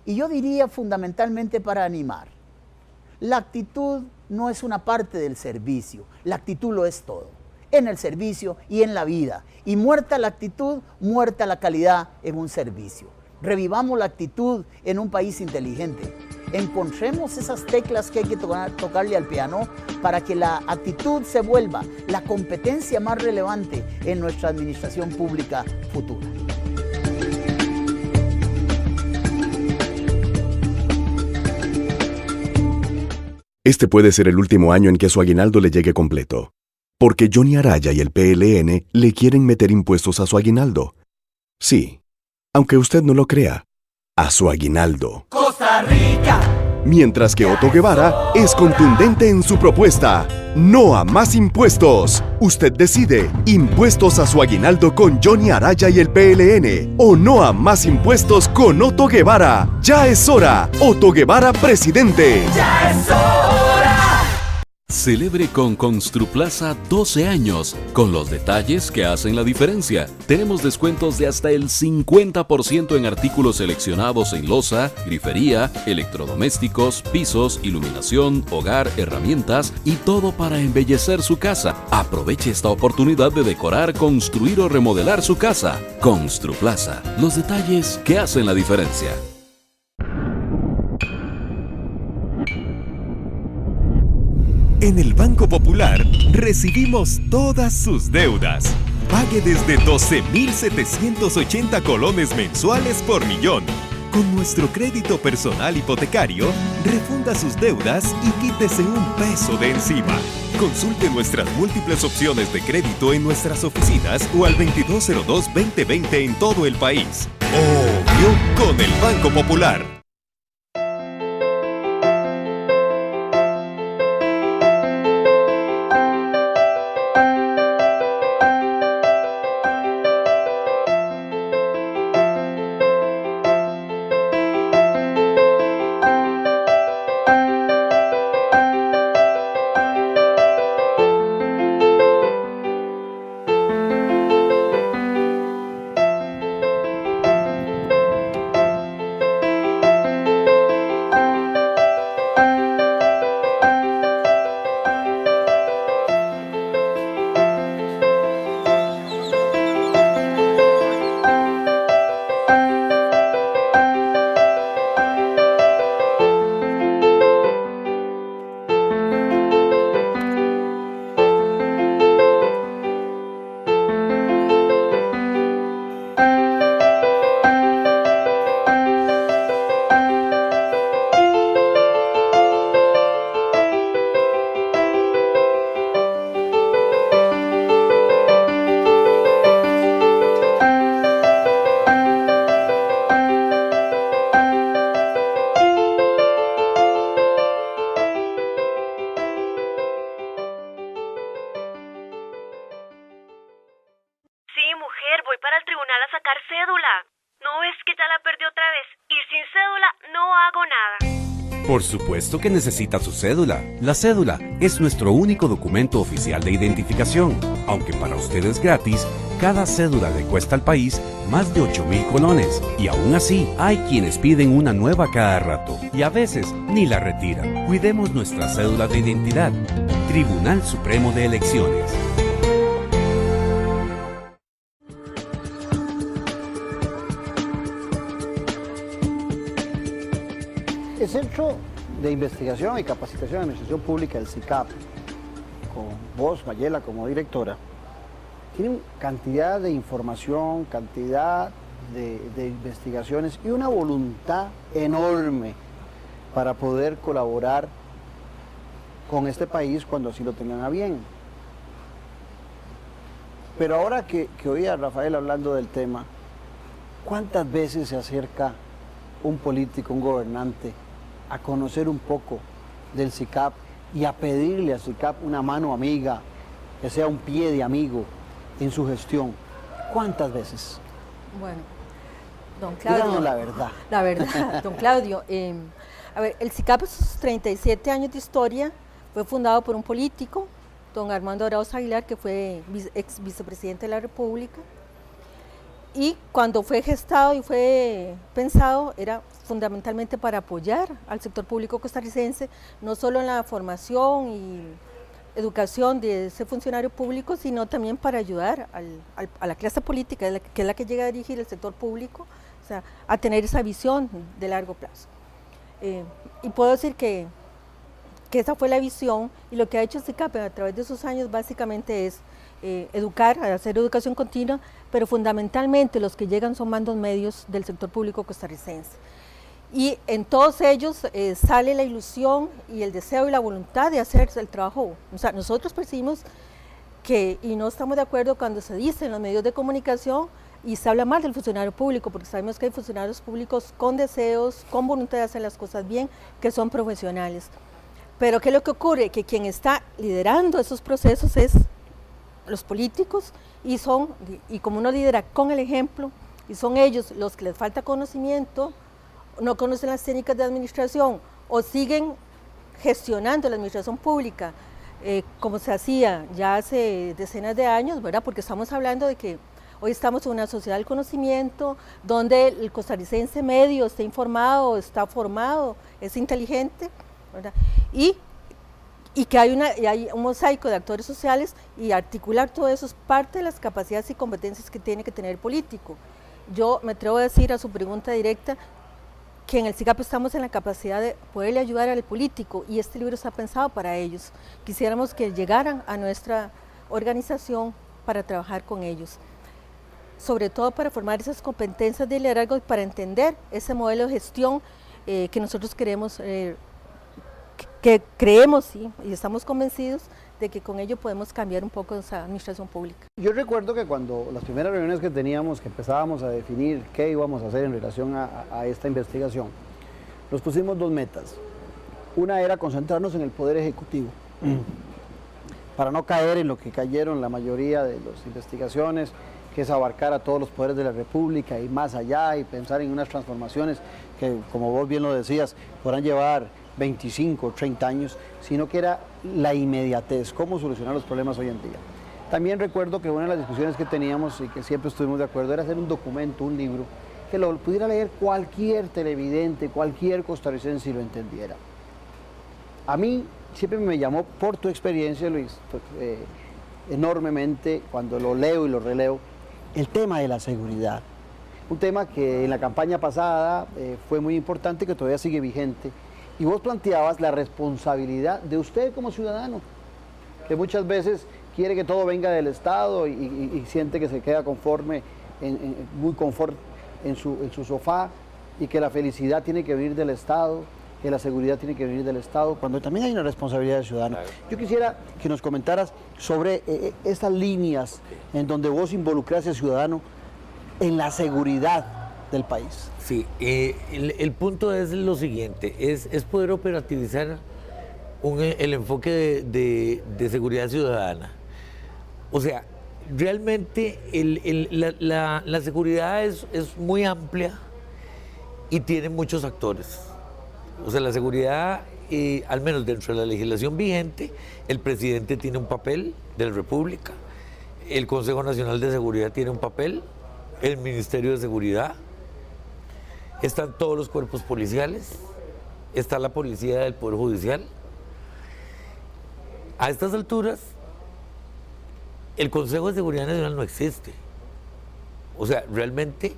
Y yo diría fundamentalmente para animar. La actitud no es una parte del servicio, la actitud lo es todo, en el servicio y en la vida. Y muerta la actitud, muerta la calidad en un servicio. Revivamos la actitud en un país inteligente. Encontremos esas teclas que hay que tocarle al piano para que la actitud se vuelva la competencia más relevante en nuestra administración pública futura. Este puede ser el último año en que su aguinaldo le llegue completo, porque Johnny Araya y el PLN le quieren meter impuestos a su aguinaldo. Sí, aunque usted no lo crea, a su aguinaldo. Costa Rica. Mientras que Otto Guevara es contundente en su propuesta. No a más impuestos. Usted decide, impuestos a su aguinaldo con Johnny Araya y el PLN. O no a más impuestos con Otto Guevara. Ya es hora. Otto Guevara, presidente. Ya es hora. Celebre con Construplaza 12 años, con los detalles que hacen la diferencia. Tenemos descuentos de hasta el 50% en artículos seleccionados en loza, grifería, electrodomésticos, pisos, iluminación, hogar, herramientas y todo para embellecer su casa. Aproveche esta oportunidad de decorar, construir o remodelar su casa. Construplaza, los detalles que hacen la diferencia. En el Banco Popular recibimos todas sus deudas. Pague desde 12.780 colones mensuales por millón. Con nuestro crédito personal hipotecario, refunda sus deudas y quítese un peso de encima. Consulte nuestras múltiples opciones de crédito en nuestras oficinas o al 2202-2020 en todo el país. Obvio, con el Banco Popular. Por supuesto que necesita su cédula. La cédula es nuestro único documento oficial de identificación. Aunque para usted es gratis, cada cédula le cuesta al país más de 8.000 colones. Y aún así, hay quienes piden una nueva cada rato. Y a veces ni la retiran. Cuidemos nuestra cédula de identidad. Tribunal Supremo de Elecciones. El Centro de Investigación y Capacitación de Administración Pública, el CICAP, con vos, Mayela, como directora, tiene cantidad de información, cantidad de investigaciones y una voluntad enorme para poder colaborar con este país cuando así lo tengan a bien. Pero ahora que oí a Rafael hablando del tema, ¿cuántas veces se acerca un político, un gobernante, a conocer un poco del SICAP y a pedirle al SICAP una mano amiga, que sea un pie de amigo en su gestión? ¿Cuántas veces? Bueno, don Claudio. Díganos la verdad. La verdad, don Claudio. A ver, el SICAP, a sus 37 años de historia, fue fundado por un político, don Armando Arauz Aguilar, que fue ex vicepresidente de la República. Y cuando fue gestado y fue pensado, era fundamentalmente para apoyar al sector público costarricense, no solo en la formación y educación de ese funcionario público, sino también para ayudar a la clase política, que es la que llega a dirigir el sector público, o sea, a tener esa visión de largo plazo. Y puedo decir que esa fue la visión, y lo que ha hecho el SICAP a través de sus años básicamente es educar, hacer educación continua, pero fundamentalmente los que llegan son mandos medios del sector público costarricense. Y en todos ellos sale la ilusión y el deseo y la voluntad de hacer el trabajo. O sea, nosotros percibimos que, y no estamos de acuerdo cuando se dice en los medios de comunicación y se habla mal del funcionario público, porque sabemos que hay funcionarios públicos con deseos, con voluntad de hacer las cosas bien, que son profesionales. Pero ¿qué es lo que ocurre? Que quien está liderando esos procesos es los políticos, y como uno lidera con el ejemplo, y son ellos los que les falta conocimiento, no conocen las técnicas de administración o siguen gestionando la administración pública como se hacía ya hace decenas de años, ¿verdad? Porque estamos hablando de que hoy estamos en una sociedad del conocimiento donde el costarricense medio está informado, está formado, es inteligente, ¿verdad? Y que hay un mosaico de actores sociales, y articular todo eso es parte de las capacidades y competencias que tiene que tener el político. Yo me atrevo a decir, a su pregunta directa, que en el SICAP estamos en la capacidad de poderle ayudar al político, y este libro está pensado para ellos. Quisiéramos que llegaran a nuestra organización para trabajar con ellos, sobre todo para formar esas competencias de liderazgo y para entender ese modelo de gestión que nosotros queremos, que creemos, sí, y estamos convencidos de que con ello podemos cambiar un poco esa administración pública. Yo recuerdo que cuando las primeras reuniones que teníamos, que empezábamos a definir qué íbamos a hacer en relación a esta investigación, nos pusimos dos metas. Una era concentrarnos en el Poder Ejecutivo, para no caer en lo que cayeron la mayoría de las investigaciones, que es abarcar a todos los poderes de la República y más allá, y pensar en unas transformaciones que, como vos bien lo decías, podrán llevar 25 o 30 años, sino que era la inmediatez, cómo solucionar los problemas hoy en día. También recuerdo que una de las discusiones que teníamos y que siempre estuvimos de acuerdo era hacer un documento, un libro, que lo pudiera leer cualquier televidente, cualquier costarricense y lo entendiera. A mí siempre me llamó, por tu experiencia, Luis, enormemente, cuando lo leo y lo releo, el tema de la seguridad. Un tema que en la campaña pasada fue muy importante, que todavía sigue vigente. Y vos planteabas la responsabilidad de usted como ciudadano, que muchas veces quiere que todo venga del Estado y siente que se queda conforme, muy confort en su sofá, y que la felicidad tiene que venir del Estado, que la seguridad tiene que venir del Estado, cuando también hay una responsabilidad del ciudadano. Claro. Yo quisiera que nos comentaras sobre estas líneas en donde vos involucras al ciudadano en la seguridad del país. Sí, el punto es lo siguiente, es poder operativizar el enfoque de seguridad ciudadana. O sea, realmente la seguridad es muy amplia y tiene muchos actores. O sea, la seguridad, al menos dentro de la legislación vigente, el presidente tiene un papel de la República, el Consejo Nacional de Seguridad tiene un papel, el Ministerio de Seguridad, están todos los cuerpos policiales, está la policía del Poder Judicial. A estas alturas, el Consejo de Seguridad Nacional no existe. O sea, realmente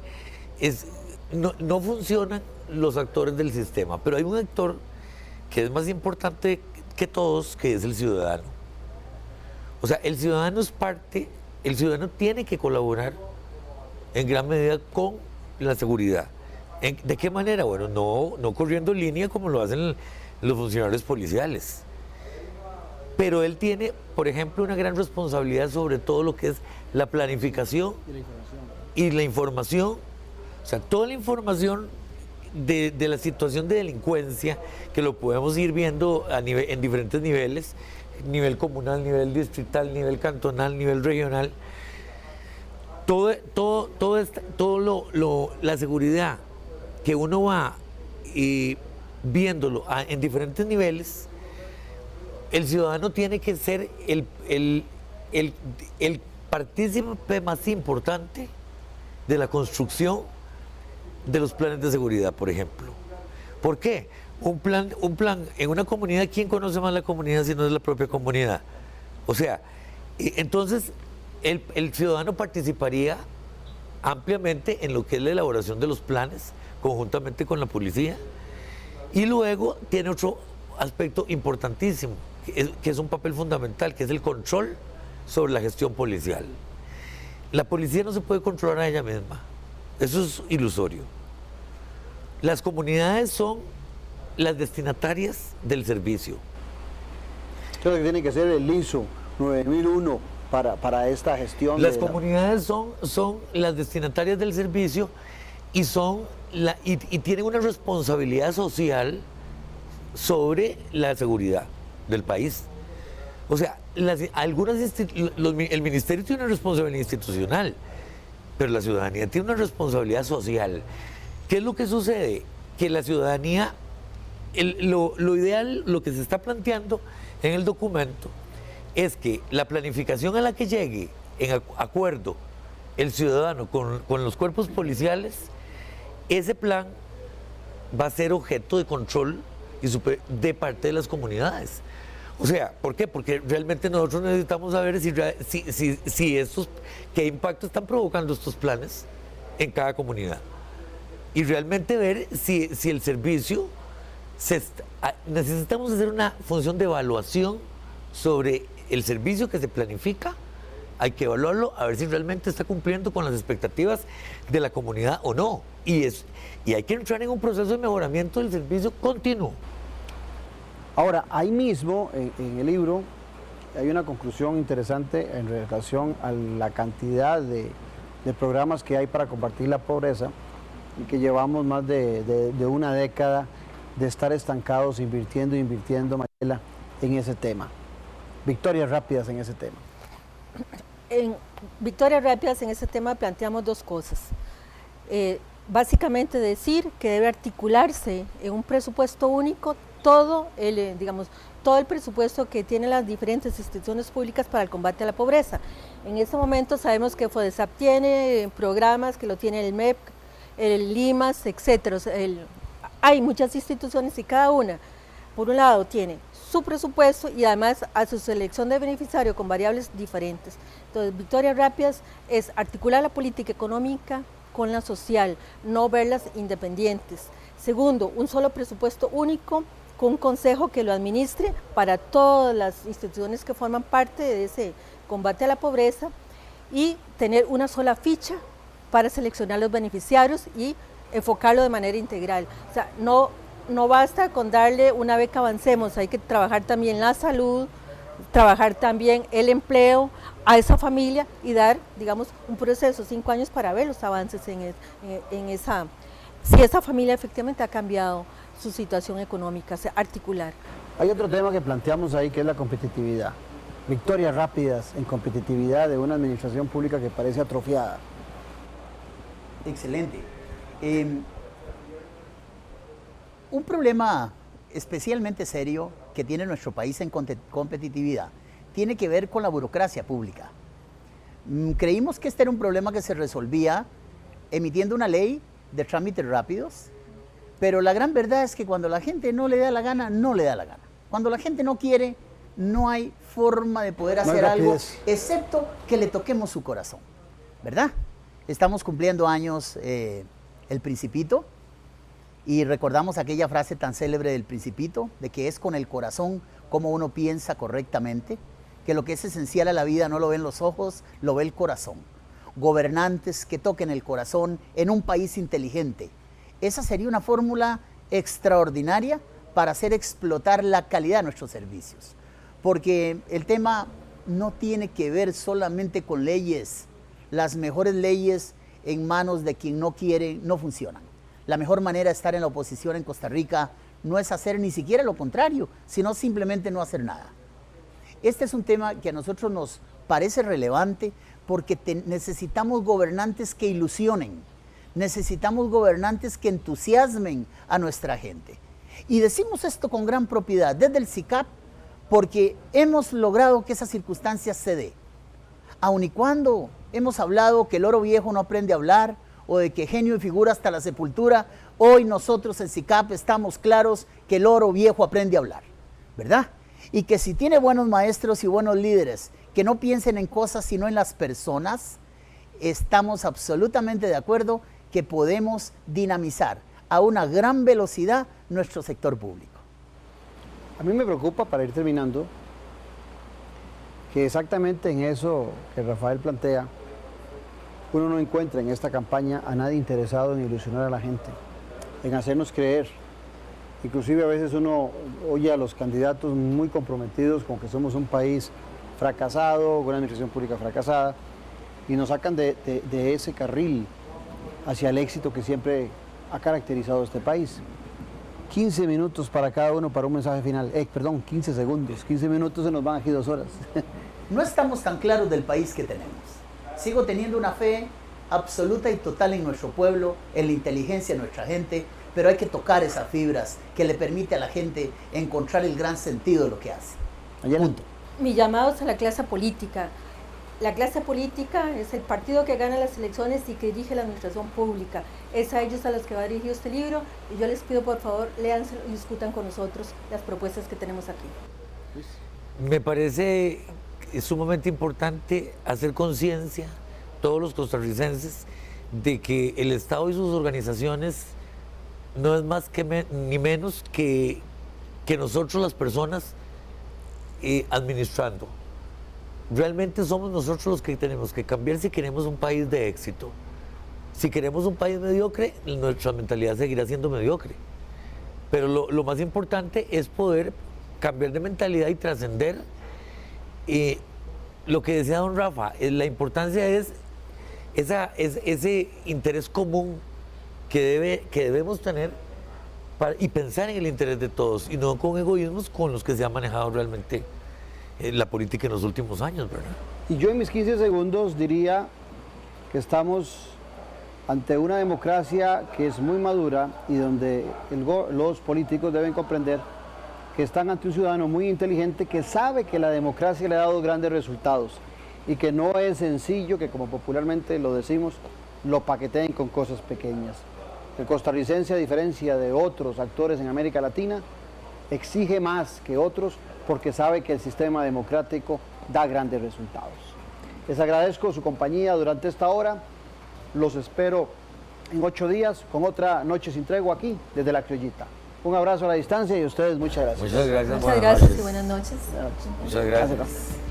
no funcionan los actores del sistema, pero hay un actor que es más importante que todos, que es el ciudadano. O sea, el ciudadano es parte, el ciudadano tiene que colaborar en gran medida con la seguridad. ¿De qué manera? Bueno, no corriendo línea como lo hacen los funcionarios policiales. pero él tiene, por ejemplo, una gran responsabilidad sobre todo lo que es la planificación y la información. O sea, toda la información de la situación de delincuencia, que lo podemos ir viendo en diferentes niveles, nivel comunal, nivel distrital, nivel cantonal, nivel regional. La seguridad que uno va viéndolo en diferentes niveles, el ciudadano tiene que ser el partícipe más importante de la construcción de los planes de seguridad, por ejemplo. ¿Por qué? Un plan en una comunidad, ¿quién conoce más la comunidad si no es la propia comunidad? O sea, entonces el ciudadano participaría ampliamente en lo que es la elaboración de los planes, conjuntamente con la policía. Y luego tiene otro aspecto importantísimo, que es un papel fundamental, que es el control sobre la gestión policial. La policía no se puede controlar a ella misma, eso es ilusorio. Las comunidades son las destinatarias del servicio. ¿Qué es lo que tiene que ser el ISO 9001 para esta gestión? Las comunidades son las destinatarias del servicio y tienen una responsabilidad social sobre la seguridad del país. O sea, el ministerio tiene una responsabilidad institucional, pero la ciudadanía tiene una responsabilidad social. ¿Qué es lo que sucede? Que la ciudadanía, lo ideal, lo que se está planteando en el documento, es que la planificación a la que llegue en acuerdo el ciudadano con los cuerpos policiales, ese plan va a ser objeto de control de parte de las comunidades. O sea, ¿por qué? Porque realmente nosotros necesitamos saber qué impacto están provocando estos planes en cada comunidad. Y realmente ver si el servicio, necesitamos hacer una función de evaluación sobre el servicio que se planifica. Hay que evaluarlo a ver si realmente está cumpliendo con las expectativas de la comunidad o no. Y hay que entrar en un proceso de mejoramiento del servicio continuo. Ahora, ahí mismo, en el libro, hay una conclusión interesante en relación a la cantidad de programas que hay para combatir la pobreza y que llevamos más de una década de estar estancados, invirtiendo, Mayela, en ese tema. Victorias rápidas en ese tema. En Victorias rápidas en ese tema planteamos dos cosas. Básicamente decir que debe articularse en un presupuesto único todo el presupuesto que tienen las diferentes instituciones públicas para el combate a la pobreza. En este momento sabemos que FODESAP tiene programas, que lo tiene el MEP, el LIMAS, etcétera. Hay muchas instituciones y cada una, por un lado, tiene su presupuesto y además a su selección de beneficiario con variables diferentes. Entonces, Victorias rápidas es articular la política económica con la social, no verlas independientes. Segundo, un solo presupuesto único con un consejo que lo administre para todas las instituciones que forman parte de ese combate a la pobreza y tener una sola ficha para seleccionar los beneficiarios y enfocarlo de manera integral. O sea, no basta con darle una beca Avancemos, hay que trabajar también la salud, trabajar también el empleo a esa familia y dar, digamos, un proceso, 5 años para ver los avances si esa familia efectivamente ha cambiado su situación económica, articular. Hay otro tema que planteamos ahí que es la competitividad. Victorias rápidas en competitividad de una administración pública que parece atrofiada. Excelente. Un problema especialmente serio que tiene nuestro país en competitividad tiene que ver con la burocracia pública. Creímos que este era un problema que se resolvía emitiendo una ley de trámites rápidos, pero la gran verdad es que cuando la gente no le da la gana, no le da la gana. Cuando la gente no quiere, no hay forma de poder hacer algo, excepto que le toquemos su corazón, ¿verdad? Estamos cumpliendo años el Principito y recordamos aquella frase tan célebre del Principito, de que es con el corazón como uno piensa correctamente, que lo que es esencial a la vida no lo ven los ojos, lo ve el corazón. Gobernantes que toquen el corazón en un país inteligente. Esa sería una fórmula extraordinaria para hacer explotar la calidad de nuestros servicios. porque el tema no tiene que ver solamente con leyes. Las mejores leyes en manos de quien no quiere no funcionan. La mejor manera de estar en la oposición en Costa Rica no es hacer ni siquiera lo contrario, sino simplemente no hacer nada. Este es un tema que a nosotros nos parece relevante porque necesitamos gobernantes que ilusionen, necesitamos gobernantes que entusiasmen a nuestra gente. Y decimos esto con gran propiedad desde el SICAP porque hemos logrado que esa circunstancia se dé. Aun y cuando hemos hablado que el oro viejo no aprende a hablar o de que genio y figura hasta la sepultura, hoy nosotros en SICAP estamos claros que el oro viejo aprende a hablar, ¿verdad? Y que si tiene buenos maestros y buenos líderes que no piensen en cosas sino en las personas, estamos absolutamente de acuerdo que podemos dinamizar a una gran velocidad nuestro sector público. A mí me preocupa, para ir terminando, que exactamente en eso que Rafael plantea, uno no encuentra en esta campaña a nadie interesado en ilusionar a la gente, en hacernos creer. Inclusive a veces uno oye a los candidatos muy comprometidos con que somos un país fracasado, una administración pública fracasada, y nos sacan de ese carril hacia el éxito que siempre ha caracterizado este país. 15 minutos para cada uno para un mensaje final. 15 segundos. 15 minutos se nos van aquí 2 horas. No estamos tan claros del país que tenemos. Sigo teniendo una fe absoluta y total en nuestro pueblo, en la inteligencia de nuestra gente, pero hay que tocar esas fibras que le permite a la gente encontrar el gran sentido de lo que hace. Punto. Mi llamado es a la clase política. La clase política es el partido que gana las elecciones y que dirige la administración pública. Es a ellos a los que va dirigido este libro y yo les pido por favor, léanselo y discutan con nosotros las propuestas que tenemos aquí. Me parece sumamente importante hacer conciencia, todos los costarricenses, de que el Estado y sus organizaciones no es más que ni menos que nosotros las personas administrando. Realmente somos nosotros los que tenemos que cambiar si queremos un país de éxito. Si queremos un país mediocre, nuestra mentalidad seguirá siendo mediocre. Pero lo más importante es poder cambiar de mentalidad y trascender. Lo que decía don Rafa, la importancia es ese interés común que debemos tener y pensar en el interés de todos y no con egoísmos con los que se ha manejado realmente la política en los últimos años, ¿verdad? Y yo en mis 15 segundos diría que estamos ante una democracia que es muy madura y donde los políticos deben comprender que están ante un ciudadano muy inteligente que sabe que la democracia le ha dado grandes resultados y que no es sencillo que, como popularmente lo decimos, lo paqueteen con cosas pequeñas. El costarricense, a diferencia de otros actores en América Latina, exige más que otros porque sabe que el sistema democrático da grandes resultados. Les agradezco su compañía durante esta hora. Los espero en 8 días con otra Noche sin Tregua aquí desde La Criollita. Un abrazo a la distancia y a ustedes muchas gracias. Muchas gracias. Muchas gracias y buenas noches. Muchas gracias.